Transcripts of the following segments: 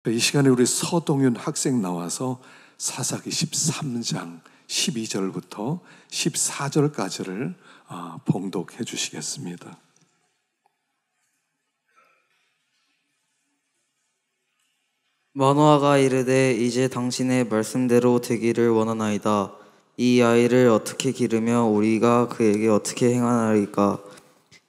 이 시간에 우리 서동윤 학생 나와서 사사기 13장 12절부터 14절까지를 봉독해 주시겠습니다. 마노아가 이르되 이제 당신의 말씀대로 되기를 원하나이다. 이 아이를 어떻게 기르며 우리가 그에게 어떻게 행하나이까?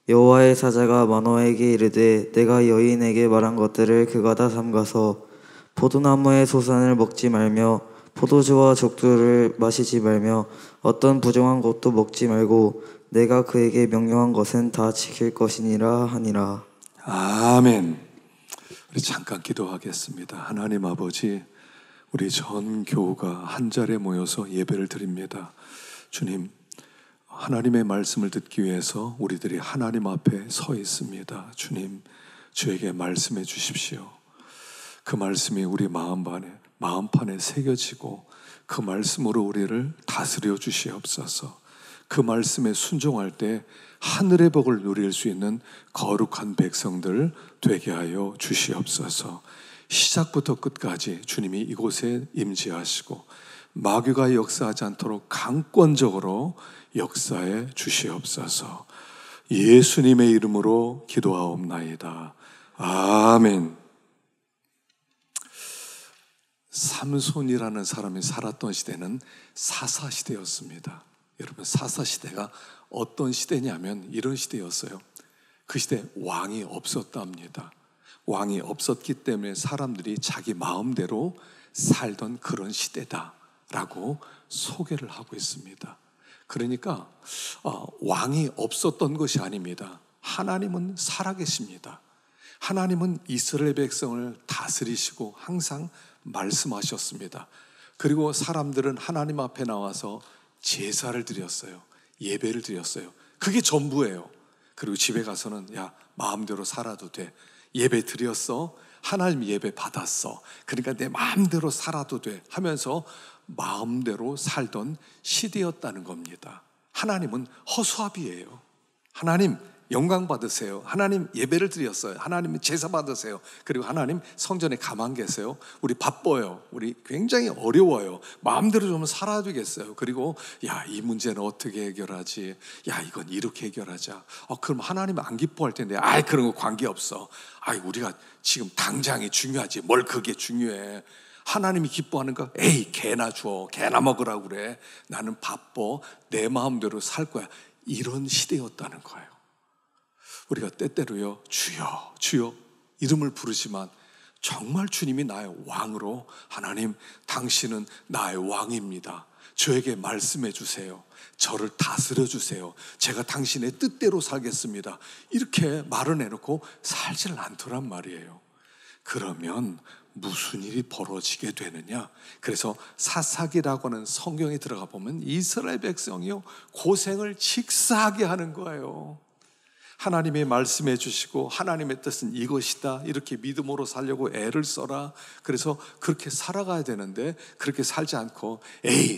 여호와의 사자가 마노아에게 이르되 내가 여인에게 말한 것들을 그가 다 삼가서 포도나무의 소산을 먹지 말며 포도주와 족두를 마시지 말며 어떤 부정한 것도 먹지 말고 내가 그에게 명령한 것은 다 지킬 것이니라 하니라. 아멘. 우리 잠깐 기도하겠습니다. 하나님 아버지, 우리 전 교우가 한 자리에 모여서 예배를 드립니다. 주님, 하나님의 말씀을 듣기 위해서 우리들이 하나님 앞에 서 있습니다. 주님, 주에게 말씀해 주십시오. 그 말씀이 우리 마음판에 새겨지고 그 말씀으로 우리를 다스려 주시옵소서. 그 말씀에 순종할 때 하늘의 복을 누릴 수 있는 거룩한 백성들 되게 하여 주시옵소서. 시작부터 끝까지 주님이 이곳에 임재하시고 마귀가 역사하지 않도록 강권적으로 역사해 주시옵소서. 예수님의 이름으로 기도하옵나이다. 아멘. 삼손이라는 사람이 살았던 시대는 사사시대였습니다. 여러분, 사사시대가 어떤 시대냐면 이런 시대였어요. 그 시대에 왕이 없었답니다. 왕이 없었기 때문에 사람들이 자기 마음대로 살던 그런 시대다라고 소개를 하고 있습니다. 그러니까 왕이 없었던 것이 아닙니다. 하나님은 살아계십니다. 하나님은 이스라엘 백성을 다스리시고 항상 말씀하셨습니다. 그리고 사람들은 하나님 앞에 나와서 제사를 드렸어요. 예배를 드렸어요. 그게 전부예요. 그리고 집에 가서는 야, 마음대로 살아도 돼. 예배 드렸어. 하나님 예배 받았어. 그러니까 내 마음대로 살아도 돼 하면서 마음대로 살던 시대였다는 겁니다. 하나님은 허수아비예요. 하나님 영광 받으세요. 하나님 예배를 드렸어요. 하나님 제사 받으세요. 그리고 하나님 성전에 가만 계세요. 우리 바빠요. 우리 굉장히 어려워요. 마음대로 좀 살아야 되겠어요. 그리고 야, 이 문제는 어떻게 해결하지? 야, 이건 이렇게 해결하자. 그럼 하나님 안 기뻐할 텐데. 그런 거 관계없어. 우리가 지금 당장이 중요하지. 뭘 그게 중요해. 하나님이 기뻐하는 거, 개나 줘. 개나 먹으라고 그래. 나는 바빠. 내 마음대로 살 거야. 이런 시대였다는 거예요. 우리가 때때로요, 주여, 주여 이름을 부르지만 정말 주님이 나의 왕으로, 하나님 당신은 나의 왕입니다. 저에게 말씀해 주세요. 저를 다스려 주세요. 제가 당신의 뜻대로 살겠습니다. 이렇게 말을 해놓고 살지를 않더란 말이에요. 그러면 무슨 일이 벌어지게 되느냐? 그래서 사사기라고 하는 성경에 들어가 보면 이스라엘 백성이요, 고생을 직사하게 하는 거예요. 하나님의 말씀해 주시고 하나님의 뜻은 이것이다, 이렇게 믿음으로 살려고 애를 써라. 그래서 그렇게 살아가야 되는데 그렇게 살지 않고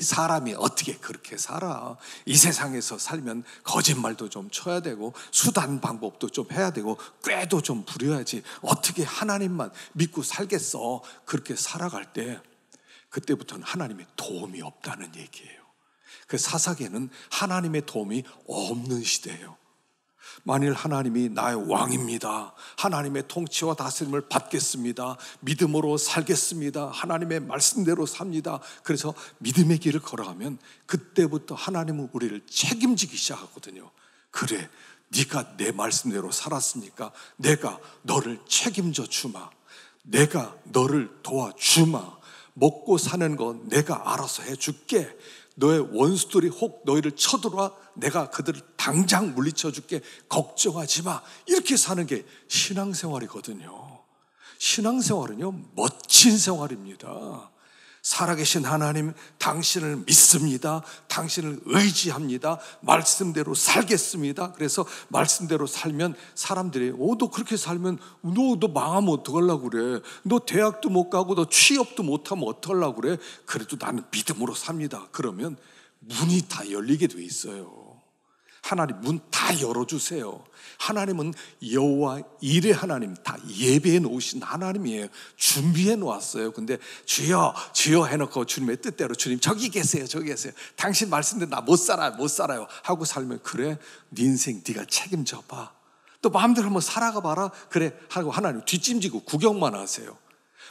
사람이 어떻게 그렇게 살아. 이 세상에서 살면 거짓말도 좀 쳐야 되고 수단 방법도 좀 해야 되고 꾀도 좀 부려야지 어떻게 하나님만 믿고 살겠어. 그렇게 살아갈 때 그때부터는 하나님의 도움이 없다는 얘기예요. 그 사사기에는 하나님의 도움이 없는 시대예요. 만일 하나님이 나의 왕입니다. 하나님의 통치와 다스림을 받겠습니다. 믿음으로 살겠습니다. 하나님의 말씀대로 삽니다. 그래서 믿음의 길을 걸어가면 그때부터 하나님은 우리를 책임지기 시작하거든요. 그래, 네가 내 말씀대로 살았으니까 내가 너를 책임져 주마. 내가 너를 도와주마. 먹고 사는 건 내가 알아서 해줄게. 너의 원수들이 혹 너희를 쳐들어와 내가 그들을 당장 물리쳐 줄게. 걱정하지 마. 이렇게 사는 게 신앙생활이거든요. 신앙생활은요, 멋진 생활입니다. 살아계신 하나님, 당신을 믿습니다. 당신을 의지합니다. 말씀대로 살겠습니다. 그래서 말씀대로 살면 사람들이 너 그렇게 살면 너 망하면 어떡하려고 그래. 너 대학도 못 가고 너 취업도 못하면 어떡하려고 그래. 그래도 나는 믿음으로 삽니다. 그러면 문이 다 열리게 돼 있어요. 하나님 문 다 열어주세요. 하나님은 여호와 일의 하나님, 다 예배해 놓으신 하나님이에요. 준비해 놓았어요. 근데 주여 주여 해놓고 주님의 뜻대로 주님 저기 계세요, 저기 계세요. 당신 말씀대로 나 못 살아요 하고 살면, 그래 네 인생 네가 책임져 봐. 또 마음대로 한번 살아가 봐라. 그래 하고 하나님 뒷짐지고 구경만 하세요.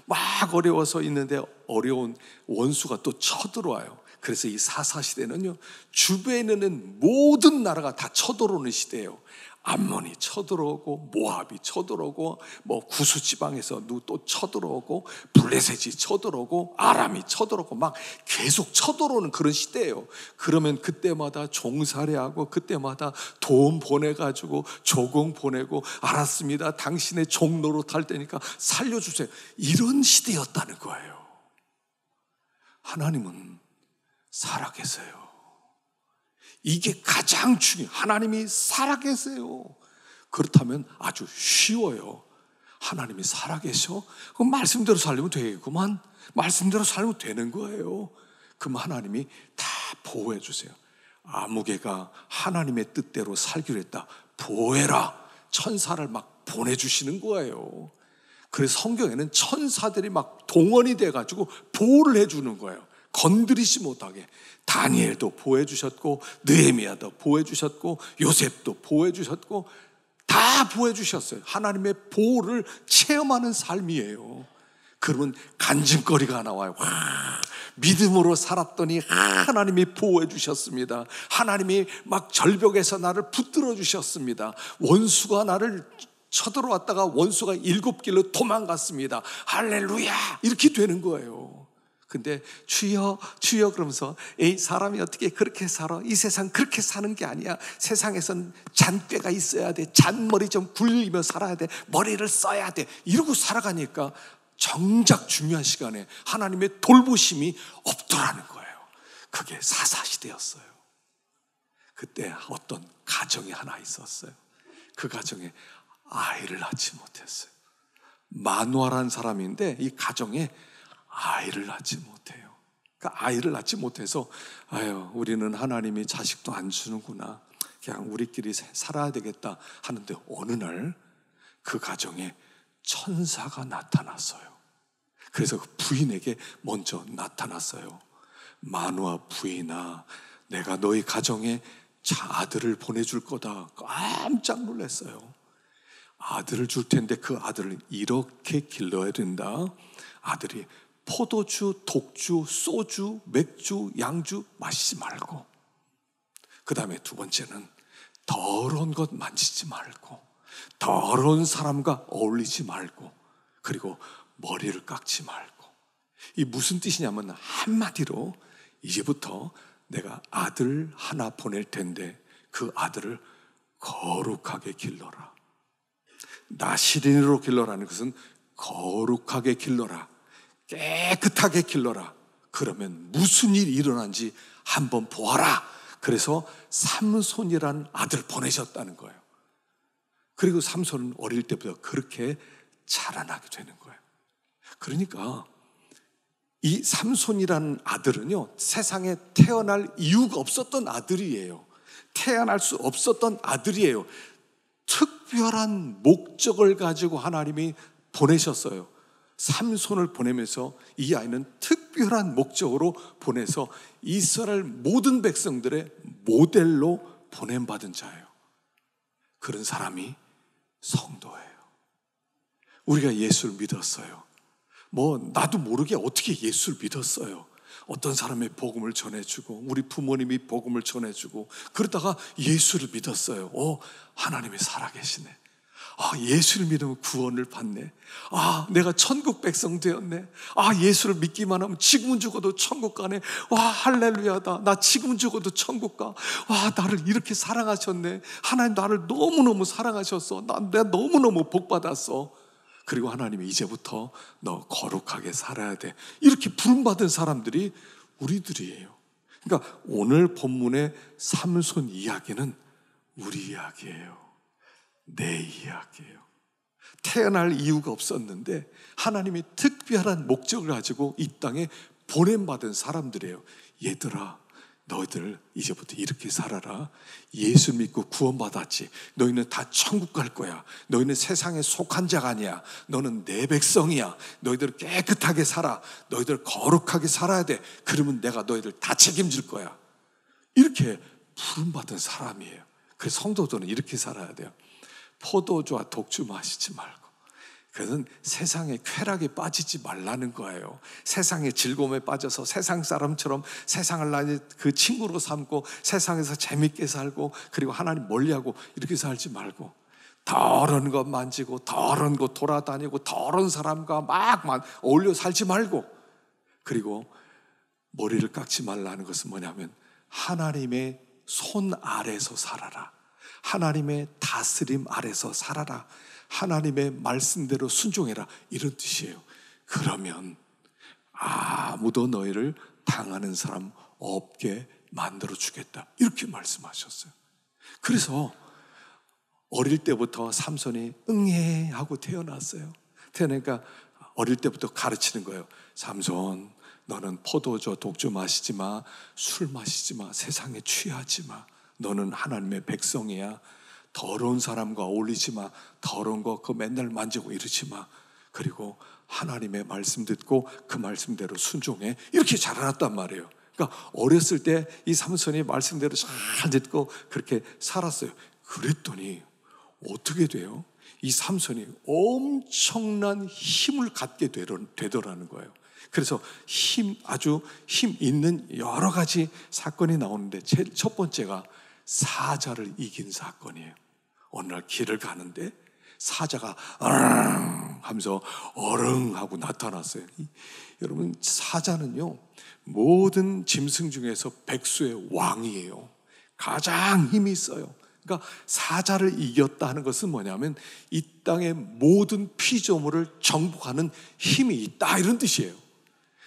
막 어려워서 있는데 어려운 원수가 또 쳐들어와요. 그래서 이 사사시대는요, 주변에 있는 모든 나라가 다 쳐들어오는 시대예요. 암몬이 쳐들어오고, 모압이 쳐들어오고, 뭐 구수지방에서 또 쳐들어오고, 블레셋이 쳐들어오고, 아람이 쳐들어오고, 막 계속 쳐들어오는 그런 시대예요. 그러면 그때마다 종살이하고, 그때마다 돈 보내가지고, 조공 보내고, 알았습니다, 당신의 종로로 탈 때니까 살려주세요, 이런 시대였다는 거예요. 하나님은 살아계세요. 이게 가장 중요해요. 하나님이 살아계세요. 그렇다면 아주 쉬워요. 하나님이 살아계셔? 그럼 말씀대로 살면 되겠구만. 말씀대로 살면 되는 거예요. 그럼 하나님이 다 보호해 주세요. 아무개가 하나님의 뜻대로 살기로 했다, 보호해라. 천사를 막 보내주시는 거예요. 그래서 성경에는 천사들이 막 동원이 돼가지고 보호를 해주는 거예요. 건드리지 못하게. 다니엘도 보호해 주셨고, 느헤미야도 보호해 주셨고, 요셉도 보호해 주셨고, 다 보호해 주셨어요. 하나님의 보호를 체험하는 삶이에요. 그러면 간증거리가 나와요. 와, 믿음으로 살았더니 하나님이 보호해 주셨습니다. 하나님이 막 절벽에서 나를 붙들어 주셨습니다. 원수가 나를 쳐들어왔다가 원수가 7길로 도망갔습니다. 할렐루야, 이렇게 되는 거예요. 근데 주여 주여 그러면서, 에이 사람이 어떻게 그렇게 살아? 이 세상 그렇게 사는 게 아니야. 세상에선 잔꾀가 있어야 돼. 잔머리 좀 굴리며 살아야 돼. 머리를 써야 돼. 이러고 살아가니까 정작 중요한 시간에 하나님의 돌보심이 없더라는 거예요. 그게 사사시대였어요. 그때 어떤 가정이 하나 있었어요. 그 가정에 아이를 낳지 못했어요. 마누아라는 사람인데 이 가정에 아이를 낳지 못해요. 그러니까 아이를 낳지 못해서, 아유, 우리는 하나님이 자식도 안 주는구나, 그냥 우리끼리 살아야 되겠다 하는데, 어느 날 그 가정에 천사가 나타났어요. 그래서 그 부인에게 먼저 나타났어요. 마누아 부인아, 내가 너희 가정에 아들을 보내줄 거다. 깜짝 놀랐어요. 아들을 줄 텐데 그 아들을 이렇게 길러야 된다. 아들이 포도주, 독주, 소주, 맥주, 양주 마시지 말고, 그 다음에 두 번째는 더러운 것 만지지 말고, 더러운 사람과 어울리지 말고, 그리고 머리를 깎지 말고. 이 무슨 뜻이냐면, 한마디로 이제부터 내가 아들 하나 보낼 텐데 그 아들을 거룩하게 길러라. 나시린으로 길러라는 것은 거룩하게 길러라, 깨끗하게 길러라. 그러면 무슨 일이 일어난지 한번 보아라. 그래서 삼손이라는 아들 보내셨다는 거예요. 그리고 삼손은 어릴 때부터 그렇게 자라나게 되는 거예요. 그러니까 이 삼손이라는 아들은요, 세상에 태어날 이유가 없었던 아들이에요. 태어날 수 없었던 아들이에요. 특별한 목적을 가지고 하나님이 보내셨어요. 삼손을 보내면서 이 아이는 특별한 목적으로 보내서 이스라엘 모든 백성들의 모델로 보냄받은 자예요. 그런 사람이 성도예요. 우리가 예수를 믿었어요. 나도 모르게 어떻게 예수를 믿었어요. 어떤 사람의 복음을 전해주고, 우리 부모님이 복음을 전해주고, 그러다가 예수를 믿었어요. 하나님이 살아계시네. 예수를 믿으면 구원을 받네. 내가 천국 백성 되었네. 예수를 믿기만 하면 지금은 죽어도 천국 가네. 할렐루야다. 나 지금은 죽어도 천국 가. 나를 이렇게 사랑하셨네. 하나님 나를 너무너무 사랑하셨어. 내가 너무너무 복 받았어. 그리고 하나님이 이제부터 너 거룩하게 살아야 돼. 이렇게 부름받은 사람들이 우리들이에요. 그러니까 오늘 본문의 삼손 이야기는 우리 이야기예요. 내 이야기예요. 태어날 이유가 없었는데 하나님이 특별한 목적을 가지고 이 땅에 보냄받은 사람들이에요. 얘들아, 너희들 이제부터 이렇게 살아라. 예수 믿고 구원받았지. 너희는 다 천국 갈 거야. 너희는 세상에 속한 자가 아니야. 너는 내 백성이야. 너희들 깨끗하게 살아. 너희들 거룩하게 살아야 돼. 그러면 내가 너희들 다 책임질 거야. 이렇게 부름받은 사람이에요. 그래서 성도들은 이렇게 살아야 돼요. 포도주와 독주 마시지 말고. 그것은 세상의 쾌락에 빠지지 말라는 거예요. 세상의 즐거움에 빠져서 세상 사람처럼 세상을 나의 그 친구로 삼고 세상에서 재밌게 살고 그리고 하나님 멀리하고 이렇게 살지 말고, 더러운 것 만지고 더러운 곳 돌아다니고 더러운 사람과 막 어울려 살지 말고, 그리고 머리를 깎지 말라는 것은 뭐냐면 하나님의 손 아래서 살아라. 하나님의 다스림 아래서 살아라. 하나님의 말씀대로 순종해라. 이런 뜻이에요. 그러면 아무도 너희를 당하는 사람 없게 만들어 주겠다. 이렇게 말씀하셨어요. 그래서 어릴 때부터 삼손이 응애 하고 태어났어요. 태어나니까 어릴 때부터 가르치는 거예요. 삼손, 너는 포도주, 독주 마시지 마. 술 마시지 마. 세상에 취하지 마. 너는 하나님의 백성이야. 더러운 사람과 어울리지 마. 더러운 거 그거 맨날 만지고 이러지 마. 그리고 하나님의 말씀 듣고 그 말씀대로 순종해. 이렇게 자라났단 말이에요. 그러니까 어렸을 때 이 삼손이 말씀대로 잘 듣고 그렇게 살았어요. 그랬더니 어떻게 돼요? 이 삼손이 엄청난 힘을 갖게 되더라는 거예요. 그래서 아주 힘 있는 여러 가지 사건이 나오는데 첫 번째가 사자를 이긴 사건이에요. 어느 날 길을 가는데 사자가 어릉 하면서 어릉 하고 나타났어요. 여러분, 사자는요 모든 짐승 중에서 백수의 왕이에요. 가장 힘이 있어요. 그러니까 사자를 이겼다 하는 것은 뭐냐면 이 땅의 모든 피조물을 정복하는 힘이 있다, 이런 뜻이에요.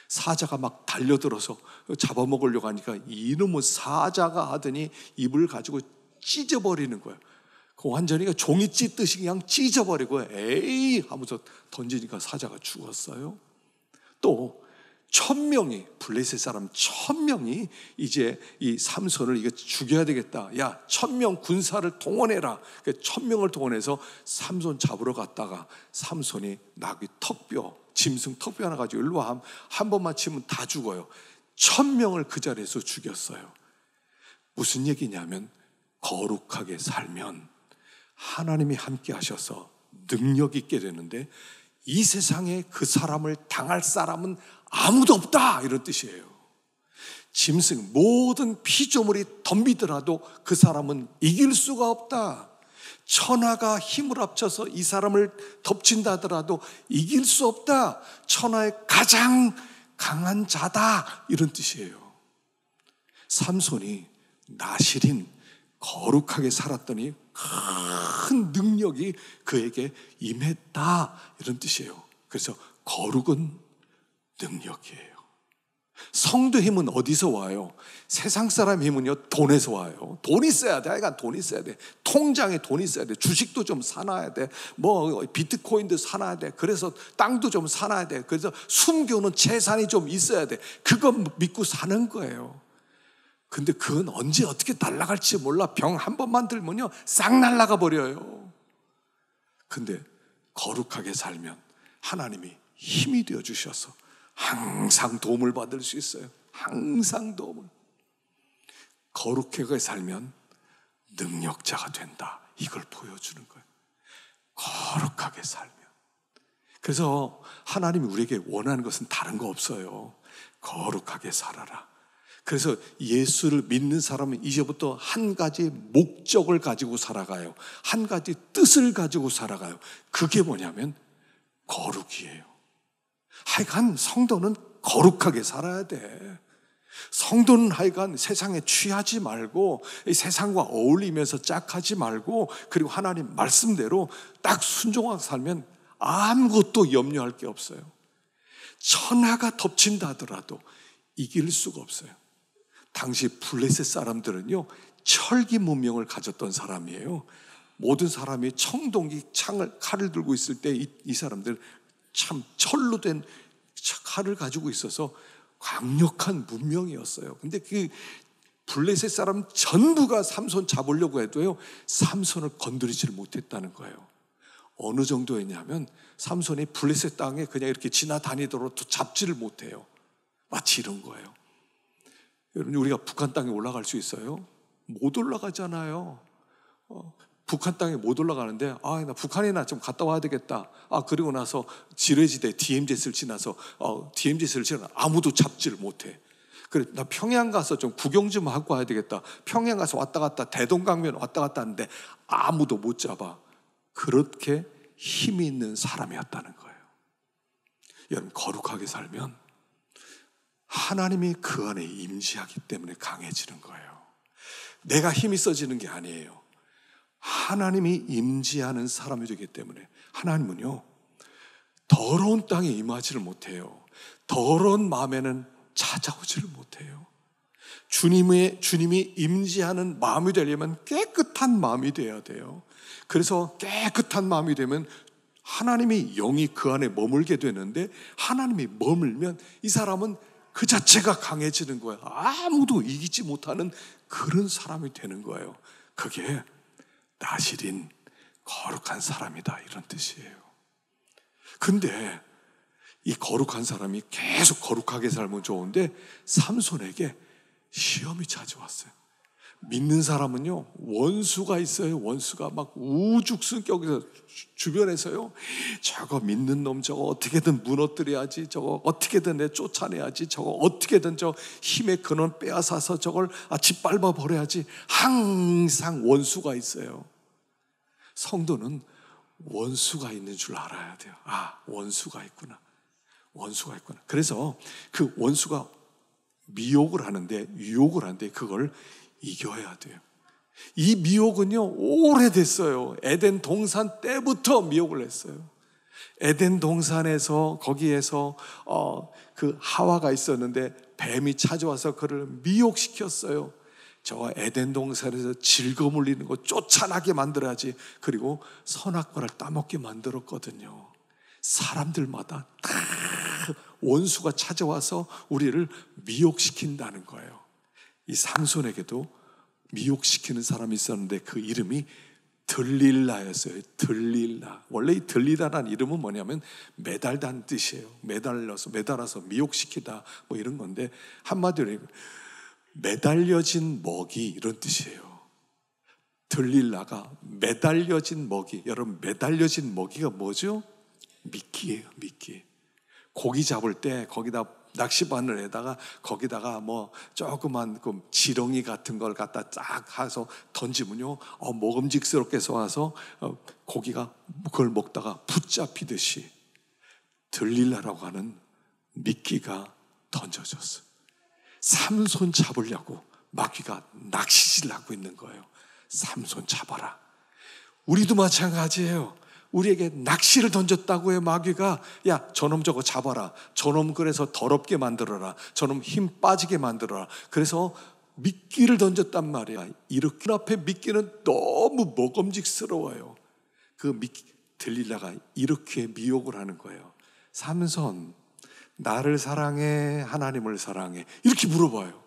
사자가 막 달려들어서 잡아먹으려고 하니까 이놈은 사자가 하더니 입을 가지고 찢어버리는 거예요. 그 완전히 종이 찢듯이 그냥 찢어버리고 에이 하면서 던지니까 사자가 죽었어요. 또 1000명이, 블레셋 사람 1000명이 이제 이 삼손을 이거 죽여야 되겠다. 야, 1000명 군사를 동원해라. 1000명을 동원해서 삼손 잡으러 갔다가 삼손이 나귀 턱뼈, 짐승 턱뼈 하나 가지고 일로 와, 한 번만 치면 다 죽어요. 1000명을 그 자리에서 죽였어요. 무슨 얘기냐면 거룩하게 살면 하나님이 함께 하셔서 능력 있게 되는데 이 세상에 그 사람을 당할 사람은 아무도 없다, 이런 뜻이에요. 짐승, 모든 피조물이 덤비더라도 그 사람은 이길 수가 없다. 천하가 힘을 합쳐서 이 사람을 덮친다 하더라도 이길 수 없다. 천하의 가장 강한 자다, 이런 뜻이에요. 삼손이 나실인 거룩하게 살았더니 큰 능력이 그에게 임했다, 이런 뜻이에요. 그래서 거룩은 능력이에요. 성도 힘은 어디서 와요? 세상 사람 힘은요 돈에서 와요. 돈 있어야 돼. 하여간 돈 있어야 돼. 통장에 돈 있어야 돼. 주식도 좀 사놔야 돼. 뭐 비트코인도 사놔야 돼. 그래서 땅도 좀 사놔야 돼. 그래서 숨겨놓은 재산이 좀 있어야 돼. 그거 믿고 사는 거예요. 근데 그건 언제 어떻게 날아갈지 몰라. 병 한 번만 들면요 싹 날아가 버려요. 근데 거룩하게 살면 하나님이 힘이 되어 주셔서 항상 도움을 받을 수 있어요. 항상 도움을. 거룩하게 살면 능력자가 된다, 이걸 보여주는 거예요. 거룩하게 살면. 그래서 하나님이 우리에게 원하는 것은 다른 거 없어요. 거룩하게 살아라. 그래서 예수를 믿는 사람은 이제부터 한 가지 목적을 가지고 살아가요. 한 가지 뜻을 가지고 살아가요. 그게 뭐냐면 거룩이에요. 하여간 성도는 거룩하게 살아야 돼. 성도는 하여간 세상에 취하지 말고 세상과 어울리면서 짝하지 말고, 그리고 하나님 말씀대로 딱 순종하고 살면 아무것도 염려할 게 없어요. 천하가 덮친다 하더라도 이길 수가 없어요. 당시 블레셋 사람들은요 철기 문명을 가졌던 사람이에요. 모든 사람이 청동기 칼을 들고 있을 때 이 사람들 참 철로 된 칼을 가지고 있어서 강력한 문명이었어요. 근데 그 블레셋 사람 전부가 삼손 잡으려고 해도요, 삼손을 건드리지를 못했다는 거예요. 어느 정도였냐면 삼손이 블레셋 땅에 그냥 이렇게 지나다니도록 잡지를 못해요. 마치 이런 거예요. 여러분, 우리가 북한 땅에 올라갈 수 있어요? 못 올라가잖아요. 북한 땅에 못 올라가는데, 나 북한이나 좀 갔다 와야 되겠다. 그리고 나서 지뢰지대 DMZ를 지나서 DMZ를 지나 아무도 잡지를 못해. 그래, 나 평양 가서 좀 구경 좀 하고 와야 되겠다. 평양 가서 왔다 갔다 대동강변 왔다 갔다 하는데 아무도 못 잡아. 그렇게 힘이 있는 사람이었다는 거예요. 여러분, 거룩하게 살면 하나님이 그 안에 임재하기 때문에 강해지는 거예요. 내가 힘이 써지는 게 아니에요. 하나님이 임재하는 사람이 되기 때문에. 하나님은요, 더러운 땅에 임하지를 못해요. 더러운 마음에는 찾아오지를 못해요. 주님이 임재하는 마음이 되려면 깨끗한 마음이 되어야 돼요. 그래서 깨끗한 마음이 되면 하나님이 영이 그 안에 머물게 되는데, 하나님이 머물면 이 사람은 그 자체가 강해지는 거예요. 아무도 이기지 못하는 그런 사람이 되는 거예요. 그게 나실인 거룩한 사람이다, 이런 뜻이에요. 근데 이 거룩한 사람이 계속 거룩하게 살면 좋은데 삼손에게 시험이 찾아왔어요. 믿는 사람은요, 원수가 있어요. 원수가 막 우죽순격에서 주변에서요, 저거 믿는 놈 저거 어떻게든 무너뜨려야지, 저거 어떻게든 내 쫓아내야지, 저거 어떻게든 저 힘의 근원 빼앗아서 저걸 짓밟아 버려야지. 항상 원수가 있어요. 성도는 원수가 있는 줄 알아야 돼요. 원수가 있구나. 원수가 있구나. 그래서 그 원수가 미혹을 하는데, 유혹을 하는데 그걸 이겨야 돼요. 이 미혹은요, 오래됐어요. 에덴 동산 때부터 미혹을 했어요. 에덴 동산에서, 거기에서 그 하와가 있었는데 뱀이 찾아와서 그를 미혹시켰어요. 저 에덴 동산에서 즐거움을 잃는 거 쫓아나게 만들어야지. 그리고 선악과를 따먹게 만들었거든요. 사람들마다 다 원수가 찾아와서 우리를 미혹시킨다는 거예요. 이 삼손에게도 미혹시키는 사람이 있었는데 그 이름이 들릴라였어요. 들릴라. 원래 이 들릴라라는 이름은 뭐냐면 매달다는 뜻이에요. 매달아서 미혹시키다, 뭐 이런 건데, 한마디로 매달려진 먹이, 이런 뜻이에요. 들릴라가 매달려진 먹이. 여러분, 매달려진 먹이가 뭐죠? 미끼예요. 미끼. 고기 잡을 때 거기다 낚시바늘에다가 거기다가 뭐 조그만 그 지렁이 같은 걸 갖다 쫙 해서 던지면요, 먹음직스럽게 쏘아서 고기가 그걸 먹다가 붙잡히듯이 들릴라라고 하는 미끼가 던져졌어요. 삼손 잡으려고 마귀가 낚시질을 하고 있는 거예요. 삼손 잡아라. 우리도 마찬가지예요. 우리에게 낚시를 던졌다고요. 마귀가, 야, 저놈 저거 잡아라. 저놈 그래서 더럽게 만들어라. 저놈 힘 빠지게 만들어라. 그래서 미끼를 던졌단 말이야. 이렇게 앞에 미끼는 너무 먹음직스러워요. 그 미끼, 들릴라가 이렇게 미혹을 하는 거예요. 삼손, 나를 사랑해, 하나님을 사랑해, 이렇게 물어봐요.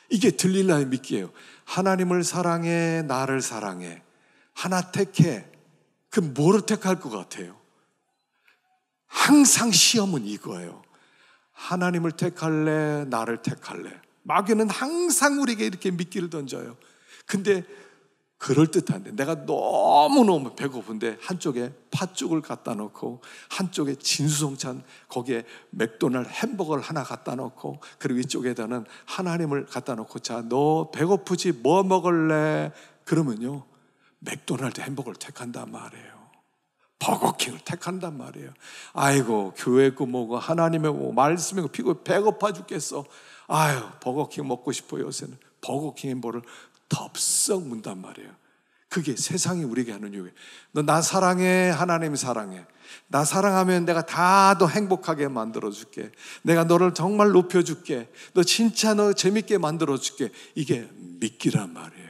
이게 들릴라의 미끼예요. 하나님을 사랑해, 나를 사랑해, 하나 택해. 그럼 뭐를 택할 것 같아요? 항상 시험은 이거예요. 하나님을 택할래, 나를 택할래. 마귀는 항상 우리에게 이렇게 미끼를 던져요. 근데 그럴듯한데, 내가 너무너무 배고픈데 한쪽에 팥죽을 갖다 놓고 한쪽에 진수성찬, 거기에 맥도날드 햄버거를 하나 갖다 놓고, 그리고 이쪽에다는 하나님을 갖다 놓고, 자, 너 배고프지? 뭐 먹을래? 그러면요, 맥도날드 햄버거를 택한단 말이에요. 버거킹을 택한단 말이에요. 아이고, 교회고 뭐고 하나님의 뭐 말씀이고 피고 배고파 죽겠어. 아유, 버거킹 먹고 싶어요. 요새는 버거킹 햄버거를 덥석 문단 말이에요. 그게 세상이 우리에게 하는 유혹이에요. 너 나 사랑해, 하나님 사랑해. 나 사랑하면 내가 다 더 행복하게 만들어줄게. 내가 너를 정말 높여줄게. 너 진짜 너 재밌게 만들어줄게. 이게 미끼란 말이에요.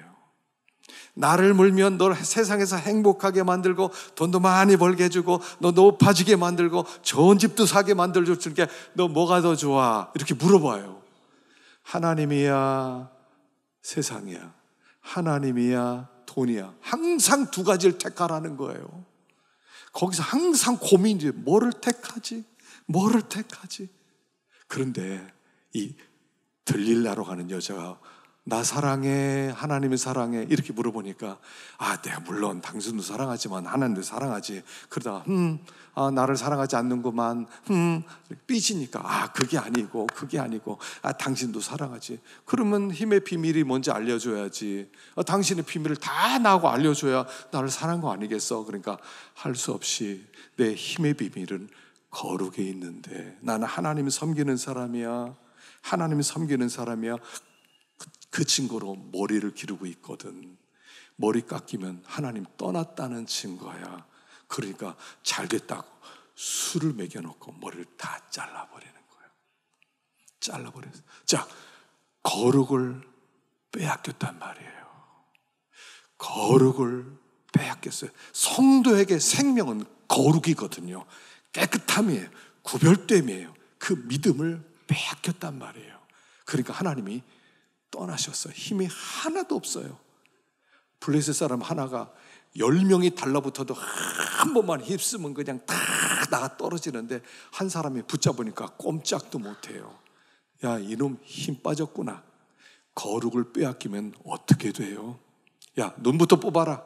나를 물면 널 세상에서 행복하게 만들고 돈도 많이 벌게 해주고 너 높아지게 만들고 좋은 집도 사게 만들어줄게. 너 뭐가 더 좋아? 이렇게 물어봐요. 하나님이야, 세상이야, 하나님이야, 돈이야. 항상 두 가지를 택하라는 거예요. 거기서 항상 고민이 뭐를 택하지? 뭐를 택하지? 그런데 이 들릴라로 가는 여자가 나 사랑해, 하나님을 사랑해 이렇게 물어보니까 내가 물론 당신도 사랑하지만 하나님도 사랑하지. 그러다가 나를 사랑하지 않는구만 삐지니까 그게 아니고 당신도 사랑하지. 그러면 힘의 비밀이 뭔지 알려줘야지. 당신의 비밀을 다 나하고 알려줘야 나를 사랑한 거 아니겠어. 그러니까 할 수 없이 내 힘의 비밀은 거룩에 있는데 나는 하나님을 섬기는 사람이야. 하나님을 섬기는 사람이야. 그 증거로 머리를 기르고 있거든. 머리 깎이면 하나님 떠났다는 증거야. 그러니까 잘 됐다고 술을 먹여놓고 머리를 다 잘라버리는 거예요. 잘라버렸어. 자, 거룩을 빼앗겼단 말이에요. 거룩을 빼앗겼어요. 성도에게 생명은 거룩이거든요. 깨끗함이에요. 구별됨이에요. 그 믿음을 빼앗겼단 말이에요. 그러니까 하나님이 떠나셨어요. 힘이 하나도 없어요. 블레셋 사람 하나가 10명이 달라붙어도 한 번만 휩쓰면 그냥 다 나가 떨어지는데 한 사람이 붙잡으니까 꼼짝도 못해요. 야, 이놈 힘 빠졌구나. 거룩을 빼앗기면 어떻게 돼요? 야, 눈부터 뽑아라.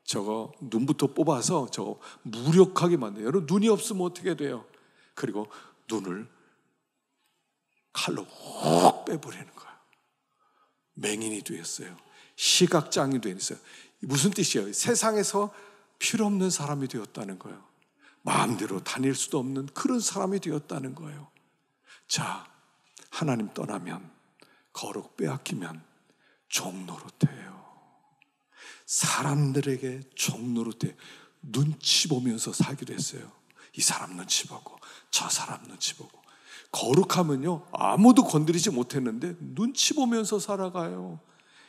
저거 눈부터 뽑아서 저거 무력하게 만들어요. 여러분, 눈이 없으면 어떻게 돼요? 그리고 눈을 칼로 훅 빼버리는 거예요. 맹인이 되었어요. 시각장애인이 되었어요. 무슨 뜻이에요? 세상에서 필요 없는 사람이 되었다는 거예요. 마음대로 다닐 수도 없는 그런 사람이 되었다는 거예요. 자, 하나님 떠나면, 거룩 빼앗기면 종노릇해요. 사람들에게 종노릇해 눈치 보면서 살기도 했어요. 이 사람 눈치 보고 저 사람 눈치 보고. 거룩하면요, 아무도 건드리지 못했는데 눈치 보면서 살아가요.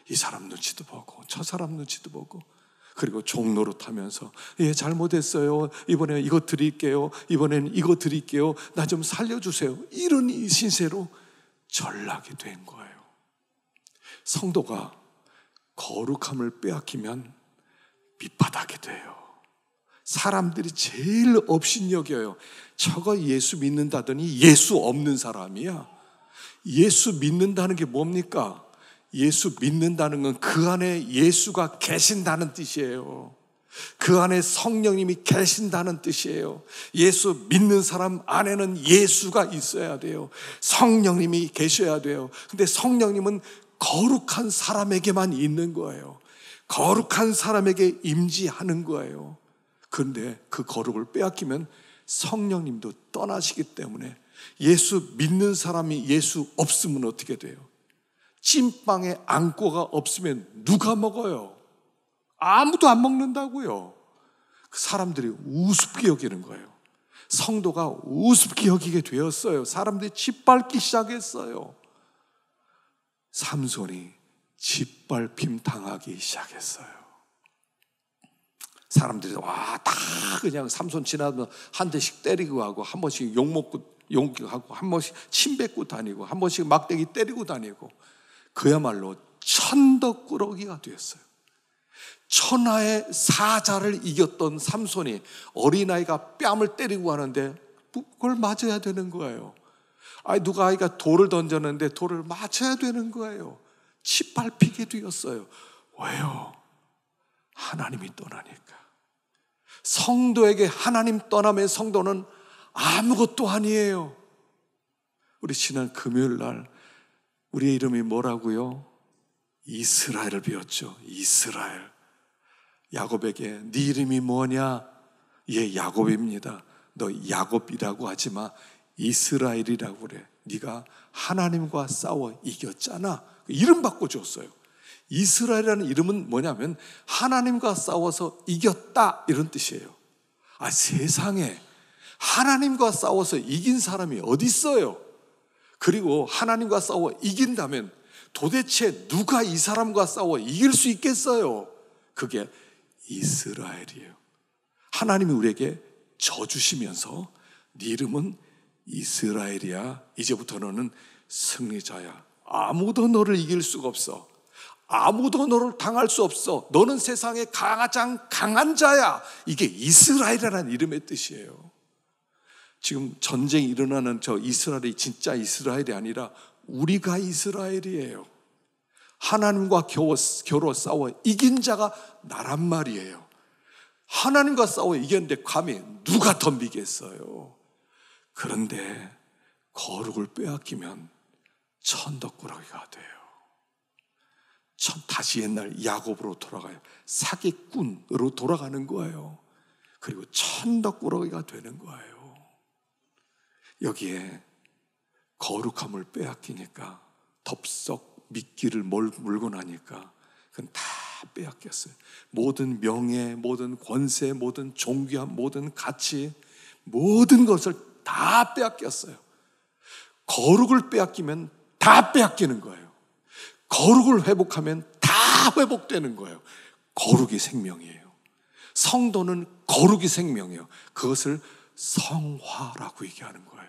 이 사람 눈치도 보고 저 사람 눈치도 보고. 그리고 종노릇하면서 잘못했어요. 이번에 이거 드릴게요. 이번에는 이거 드릴게요. 나 좀 살려주세요. 이런 신세로 전락이 된 거예요. 성도가 거룩함을 빼앗기면 밑바닥이 돼요. 사람들이 제일 업신여겨요. 저거 예수 믿는다더니 예수 없는 사람이야. 예수 믿는다는 게 뭡니까? 예수 믿는다는 건 그 안에 예수가 계신다는 뜻이에요. 그 안에 성령님이 계신다는 뜻이에요. 예수 믿는 사람 안에는 예수가 있어야 돼요. 성령님이 계셔야 돼요. 근데 성령님은 거룩한 사람에게만 있는 거예요. 거룩한 사람에게 임재하는 거예요. 그런데 그 거룩을 빼앗기면 성령님도 떠나시기 때문에 예수 믿는 사람이 예수 없으면 어떻게 돼요? 찐빵에 안고가 없으면 누가 먹어요? 아무도 안 먹는다고요. 그 사람들이 우습게 여기는 거예요. 성도가 우습게 여기게 되었어요. 사람들이 짓밟기 시작했어요. 삼손이 짓밟힘 당하기 시작했어요. 사람들이 다 그냥 삼손 지나면 한 대씩 때리고 하고, 한 번씩 욕하고, 한 번씩 침 뱉고 다니고, 한 번씩 막대기 때리고 다니고, 그야말로 천덕꾸러기가 되었어요. 천하의 사자를 이겼던 삼손이 어린아이가 뺨을 때리고 하는데 그걸 맞아야 되는 거예요. 누가 아이가 돌을 던졌는데 돌을 맞아야 되는 거예요. 짓밟히게 되었어요. 왜요? 하나님이 떠나니까. 성도에게 하나님 떠나면 성도는 아무것도 아니에요. 우리 지난 금요일 날 우리의 이름이 뭐라고요? 이스라엘을 배웠죠. 이스라엘. 야곱에게 네 이름이 뭐냐? 예, 야곱입니다. 너 야곱이라고 하지 마. 이스라엘이라고 그래. 네가 하나님과 싸워 이겼잖아. 이름 바꿔줬어요. 이스라엘이라는 이름은 뭐냐면 하나님과 싸워서 이겼다, 이런 뜻이에요. 세상에 하나님과 싸워서 이긴 사람이 어디 있어요? 그리고 하나님과 싸워 이긴다면 도대체 누가 이 사람과 싸워 이길 수 있겠어요? 그게 이스라엘이에요. 하나님이 우리에게 져주시면서 네 이름은 이스라엘이야. 이제부터 너는 승리자야. 아무도 너를 이길 수가 없어. 아무도 너를 당할 수 없어. 너는 세상의 가장 강한 자야. 이게 이스라엘이라는 이름의 뜻이에요. 지금 전쟁이 일어나는 저 이스라엘이 진짜 이스라엘이 아니라 우리가 이스라엘이에요. 하나님과 겨루 싸워 이긴 자가 나란 말이에요. 하나님과 싸워 이겼는데 감히 누가 덤비겠어요? 그런데 거룩을 빼앗기면 천덕꾸러기가 돼요. 다시 옛날 야곱으로 돌아가요. 사기꾼으로 돌아가는 거예요. 그리고 천덕꾸러기가 되는 거예요. 여기에 거룩함을 빼앗기니까, 덥석 미끼를 물고 나니까 그건 다 빼앗겼어요. 모든 명예, 모든 권세, 모든 존귀함, 모든 가치, 모든 것을 다 빼앗겼어요. 거룩을 빼앗기면 다 빼앗기는 거예요. 거룩을 회복하면 다 회복되는 거예요. 거룩이 생명이에요. 성도는 거룩이 생명이에요. 그것을 성화라고 얘기하는 거예요.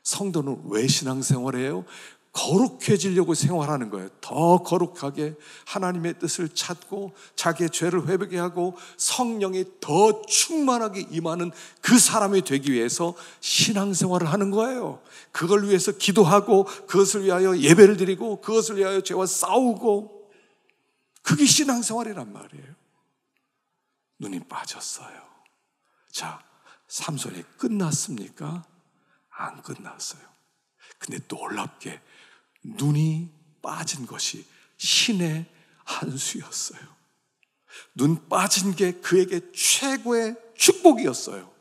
성도는 왜 신앙생활해요? 거룩해지려고 생활하는 거예요. 더 거룩하게 하나님의 뜻을 찾고 자기의 죄를 회복하게 하고 성령이 더 충만하게 임하는 그 사람이 되기 위해서 신앙생활을 하는 거예요. 그걸 위해서 기도하고 그것을 위하여 예배를 드리고 그것을 위하여 죄와 싸우고, 그게 신앙생활이란 말이에요. 눈이 빠졌어요. 자, 삼손이 끝났습니까? 안 끝났어요. 근데 놀랍게 눈이 빠진 것이 신의 한 수였어요. 눈 빠진 게 그에게 최고의 축복이었어요.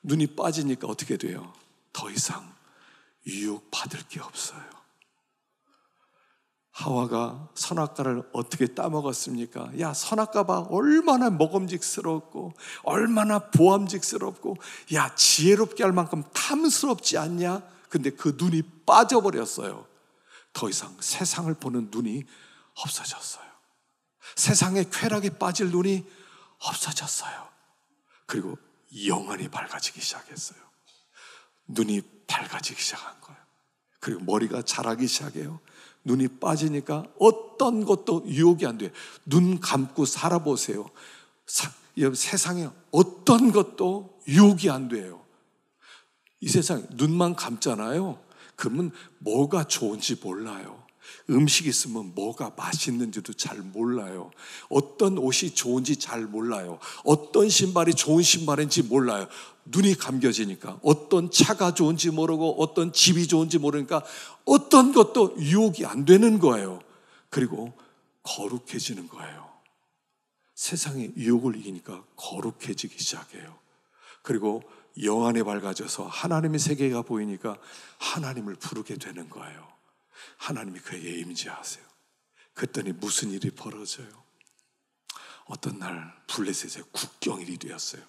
눈이 빠지니까 어떻게 돼요? 더 이상 유혹받을 게 없어요. 하와가 선악과를 어떻게 따먹었습니까? 야, 선악과 봐. 얼마나 먹음직스럽고 얼마나 보암직스럽고, 야, 지혜롭게 할 만큼 탐스럽지 않냐? 근데 그 눈이 빠져버렸어요. 더 이상 세상을 보는 눈이 없어졌어요. 세상의 쾌락에 빠질 눈이 없어졌어요. 그리고 영안이 밝아지기 시작했어요. 눈이 밝아지기 시작한 거예요. 그리고 머리가 자라기 시작해요. 눈이 빠지니까 어떤 것도 유혹이 안 돼요. 눈 감고 살아보세요. 세상에 어떤 것도 유혹이 안 돼요. 이 세상에 눈만 감잖아요. 그러면 뭐가 좋은지 몰라요. 음식 있으면 뭐가 맛있는지도 잘 몰라요. 어떤 옷이 좋은지 잘 몰라요. 어떤 신발이 좋은 신발인지 몰라요. 눈이 감겨지니까 어떤 차가 좋은지 모르고 어떤 집이 좋은지 모르니까 어떤 것도 유혹이 안 되는 거예요. 그리고 거룩해지는 거예요. 세상의 유혹을 이기니까 거룩해지기 시작해요. 그리고 영안에 밝아져서 하나님의 세계가 보이니까 하나님을 부르게 되는 거예요. 하나님이 그에게 임재하세요. 그랬더니 무슨 일이 벌어져요? 어떤 날 블레셋의 국경일이 되었어요.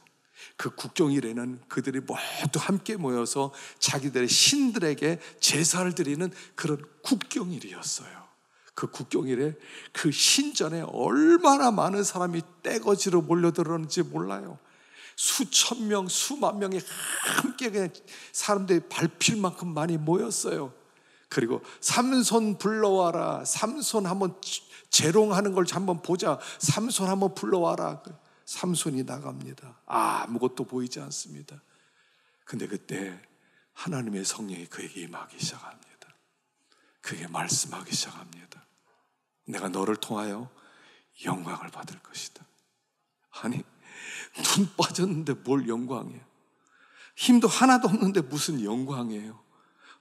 그 국경일에는 그들이 모두 함께 모여서 자기들의 신들에게 제사를 드리는 그런 국경일이었어요. 그 국경일에 그 신전에 얼마나 많은 사람이 떼거지로 몰려들었는지 몰라요. 수천 명, 수만 명이 함께 그냥 사람들이 밟힐 만큼 많이 모였어요. 그리고 삼손 불러와라. 삼손 한번 재롱하는 걸 한번 보자. 삼손 한번 불러와라. 삼손이 나갑니다. 아무것도 보이지 않습니다. 근데 그때 하나님의 성령이 그에게 임하기 시작합니다. 그에게 말씀하기 시작합니다. 내가 너를 통하여 영광을 받을 것이다. 아니, 눈 빠졌는데 뭘 영광이에요? 힘도 하나도 없는데 무슨 영광이에요?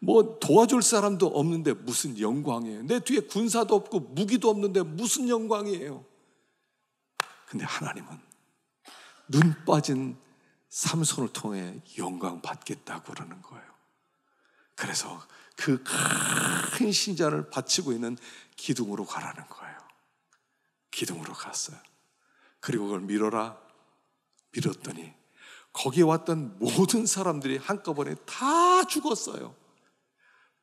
뭐 도와줄 사람도 없는데 무슨 영광이에요? 내 뒤에 군사도 없고 무기도 없는데 무슨 영광이에요? 근데 하나님은 눈 빠진 삼손을 통해 영광 받겠다고 그러는 거예요. 그래서 그 큰 신전을 바치고 있는 기둥으로 가라는 거예요. 기둥으로 갔어요. 그리고 그걸 밀어라. 밀었더니 거기에 왔던 모든 사람들이 한꺼번에 다 죽었어요.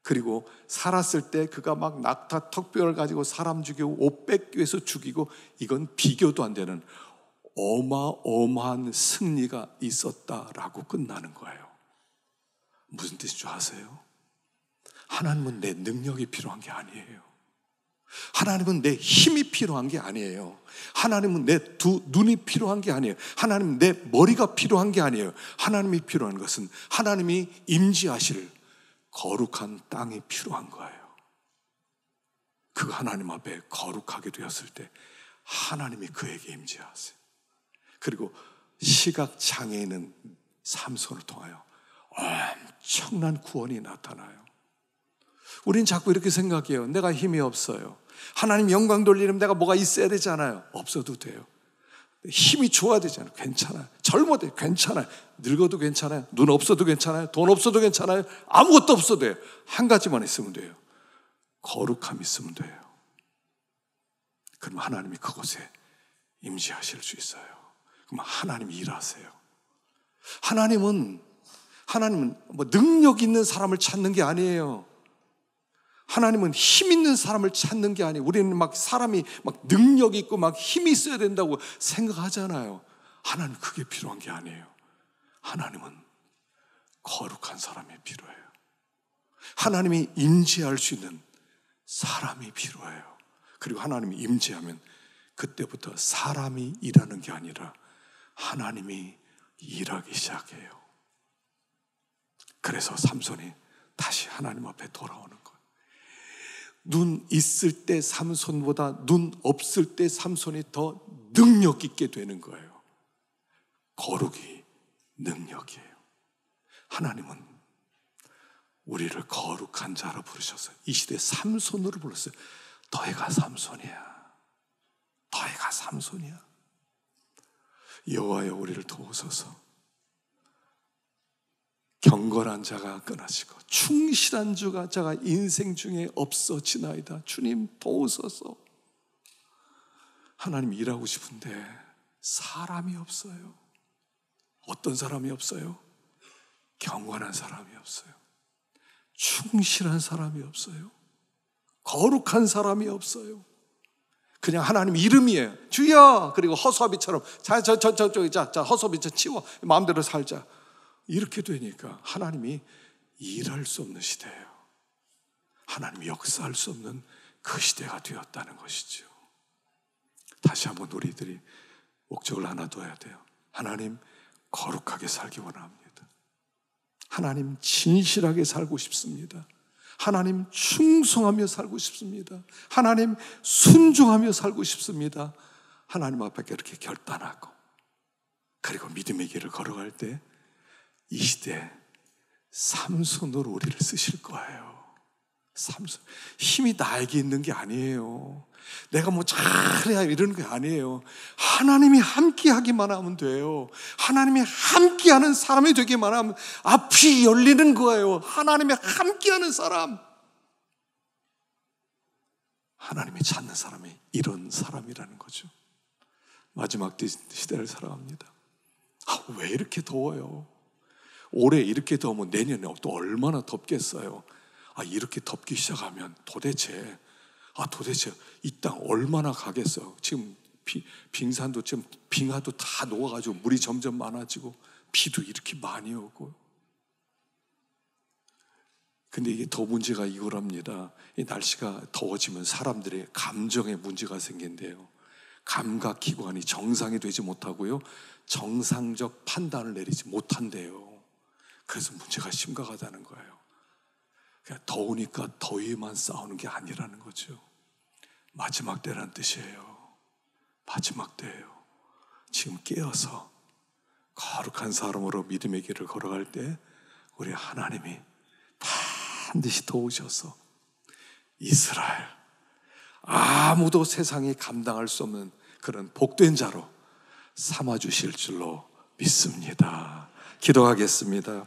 그리고 살았을 때 그가 막 낙타 턱뼈를 가지고 사람 죽이고 옷 뺏기해서 죽이고, 이건 비교도 안 되는 어마어마한 승리가 있었다라고 끝나는 거예요. 무슨 뜻인 줄 아세요? 하나님은 내 능력이 필요한 게 아니에요. 하나님은 내 힘이 필요한 게 아니에요. 하나님은 내 두 눈이 필요한 게 아니에요. 하나님은 내 머리가 필요한 게 아니에요. 하나님이 필요한 것은 하나님이 임재하실 거룩한 땅이 필요한 거예요. 그 하나님 앞에 거룩하게 되었을 때 하나님이 그에게 임재하세요. 그리고 시각장애인은 삼손을 통하여 엄청난 구원이 나타나요. 우린 자꾸 이렇게 생각해요. 내가 힘이 없어요. 하나님 영광 돌리려면 내가 뭐가 있어야 되잖아요. 없어도 돼요. 힘이 좋아야 되잖아요. 괜찮아요. 젊어도 괜찮아요. 늙어도 괜찮아요. 눈 없어도 괜찮아요. 돈 없어도 괜찮아요. 아무것도 없어도 돼요. 한 가지만 있으면 돼요. 거룩함이 있으면 돼요. 그럼 하나님이 그곳에 임재하실 수 있어요. 그럼 하나님이 일하세요. 하나님은 뭐 능력 있는 사람을 찾는 게 아니에요. 하나님은 힘 있는 사람을 찾는 게 아니에요. 우리는 막 사람이 막 능력 있고 막 힘이 있어야 된다고 생각하잖아요. 하나님 그게 필요한 게 아니에요. 하나님은 거룩한 사람이 필요해요. 하나님이 임재할 수 있는 사람이 필요해요. 그리고 하나님이 임재하면 그때부터 사람이 일하는 게 아니라 하나님이 일하기 시작해요. 그래서 삼손이 다시 하나님 앞에 돌아오는 거예요. 눈 있을 때 삼손보다 눈 없을 때 삼손이 더 능력 있게 되는 거예요. 거룩이 능력이에요. 하나님은 우리를 거룩한 자로 부르셨어요. 이 시대에 삼손으로 불렀어요. 너희가 삼손이야. 너희가 삼손이야. 여호와여 우리를 도우소서. 경건한 자가 끊어지고 충실한 자가 인생 중에 없어지나이다. 주님 도우소서. 하나님 일하고 싶은데 사람이 없어요. 어떤 사람이 없어요? 경건한 사람이 없어요. 충실한 사람이 없어요. 거룩한 사람이 없어요. 그냥 하나님 이름이에요. 주여! 그리고 허수아비처럼 자 허수아비처럼 치워 마음대로 살자. 이렇게 되니까 하나님이 일할 수 없는 시대예요. 하나님이 역사할 수 없는 그 시대가 되었다는 것이죠. 다시 한번 우리들이 목적을 하나 둬야 돼요. 하나님 거룩하게 살기 원합니다. 하나님 진실하게 살고 싶습니다. 하나님 충성하며 살고 싶습니다. 하나님 순종하며 살고 싶습니다. 하나님 앞에 이렇게 결단하고 그리고 믿음의 길을 걸어갈 때 이 시대에 삼손으로 우리를 쓰실 거예요. 삼손. 힘이 나에게 있는 게 아니에요. 내가 뭐 잘해야 이러는 게 아니에요. 하나님이 함께 하기만 하면 돼요. 하나님이 함께 하는 사람이 되기만 하면 앞이 열리는 거예요. 하나님이 함께 하는 사람. 하나님이 찾는 사람이 이런 사람이라는 거죠. 마지막 시대를 살아갑니다. 왜 이렇게 더워요? 올해 이렇게 더우면 내년에 또 얼마나 덥겠어요? 이렇게 덥기 시작하면 도대체 이 땅 얼마나 가겠어요? 지금 빙산도 지금 빙하도 다 녹아가지고 물이 점점 많아지고 비도 이렇게 많이 오고. 근데 이게 더 문제가 이거랍니다. 이 날씨가 더워지면 사람들의 감정에 문제가 생긴대요. 감각기관이 정상이 되지 못하고요, 정상적 판단을 내리지 못한대요. 그래서 문제가 심각하다는 거예요. 그러니까 더우니까 더위만 싸우는 게 아니라는 거죠. 마지막 때란 뜻이에요. 마지막 때예요. 지금 깨어서 거룩한 사람으로 믿음의 길을 걸어갈 때 우리 하나님이 반드시 도우셔서 이스라엘, 아무도 세상이 감당할 수 없는 그런 복된 자로 삼아주실 줄로 믿습니다. 기도하겠습니다.